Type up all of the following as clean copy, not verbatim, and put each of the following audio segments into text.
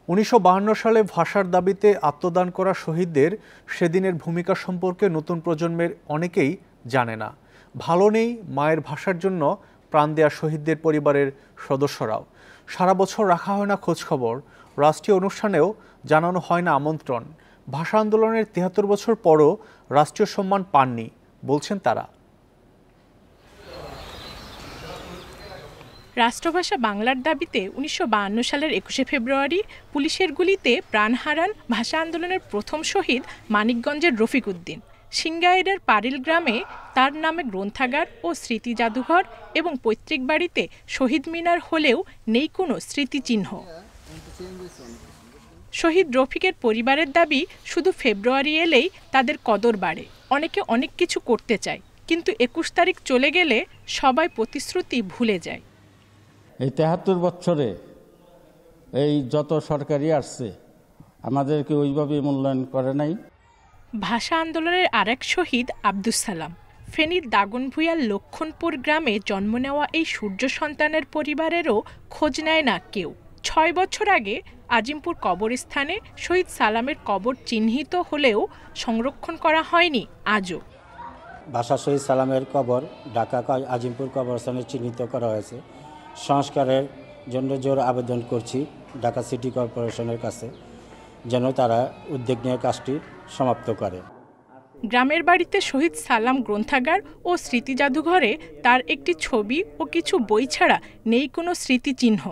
1952 সালে ভাষার দাবিতে আত্মদান করা শহীদদের সেদিনের ভূমিকা সম্পর্কে নতুন প্রজন্মের অনেকেই জানে না। ভালো নেই মায়ের ভাষার জন্য প্রাণ দেয়া শহীদদের পরিবারের সদস্যরাও। সারা বছর রাখা হয় না খোঁজখবর, রাষ্ট্রীয় অনুষ্ঠানেও জানানো হয় না আমন্ত্রণ। ভাষা আন্দোলনের ৭৩ বছর পরও রাষ্ট্রীয় সম্মান পাননি বলছেন তারা। রাষ্ট্রভাষা বাংলার দাবিতে 1952 সালের 21শে ফেব্রুয়ারি পুলিশের গুলিতে প্রাণ হারান ভাষা আন্দোলনের প্রথম শহীদ মানিকগঞ্জের রফিক উদ্দিন। সিংগাইরের পারিল গ্রামে তার নামে গ্রন্থাগার ও স্মৃতি জাদুঘর এবং পৈতৃক বাড়িতে শহীদ মিনার হলেও নেই কোনো স্মৃতিচিহ্ন। শহীদ রফিকের পরিবারের দাবি, শুধু ফেব্রুয়ারি এলেই তাদের কদর বাড়ে। অনেকে অনেক কিছু করতে চায়, কিন্তু 21 তারিখ চলে গেলে সবাই প্রতিশ্রুতি ভুলে যায়। এই ৭৩ বছরে এই যত সরকারি আসছে আমাদেরকে ওইভাবে মূল্যায়ন করে নাই। ভাষা আন্দোলনের আরেক শহীদ আব্দুস সালাম। ফেনীর দাগনভূঞার লক্ষণপুর গ্রামে জন্ম নেওয়া এই সূর্য সন্তানের পরিবারেরও খোঁজ নেয় না কেউ। ৬ বছর আগে আজিমপুর কবরস্থানে শহীদ সালামের কবর চিহ্নিত হলেও সংরক্ষণ করা হয়নি আজও। ভাষা শহীদ সালামের কবর ঢাকা আজিমপুর কবরস্থানে চিহ্নিত করা হয়েছে। সংস্কারের জন্য জোর আবেদন করছি ঢাকা সিটি কর্পোরেশনের কাছে, যেন তারা উদ্যোগ নিয়ে কাজটি সমাপ্ত করে। গ্রামের বাড়িতে শহীদ সালাম গ্রন্থাগার ও স্মৃতি জাদুঘরে তার একটি ছবি ও কিছু বই ছাড়া নেই কোনো স্মৃতিচিহ্ন।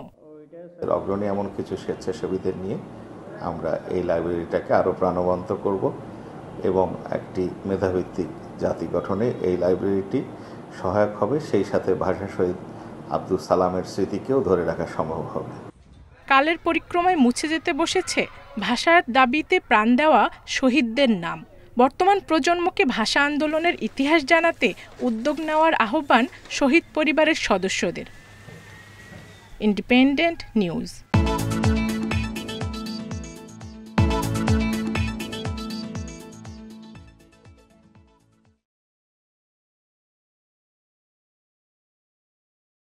অগ্রণী এমন কিছু স্বেচ্ছাসেবীদের নিয়ে আমরা এই লাইব্রেরিটাকে আরও প্রাণবন্ত করব এবং একটি মেধাভিত্তিক জাতি গঠনে এই লাইব্রেরিটি সহায়ক হবে। সেই সাথে ভাষা শহীদ আব্দুস সালামের স্মৃতিকেও ধরে রাখা সম্ভব হবে। কালের পরিক্রমায় মুছে যেতে বসেছে ভাষার দাবিতে প্রাণ দেওয়া শহীদদের নাম। বর্তমান প্রজন্মকে ভাষা আন্দোলনের ইতিহাস জানাতে উদ্যোগ নেওয়ার আহ্বান শহীদ পরিবারের সদস্যদের। Independent news.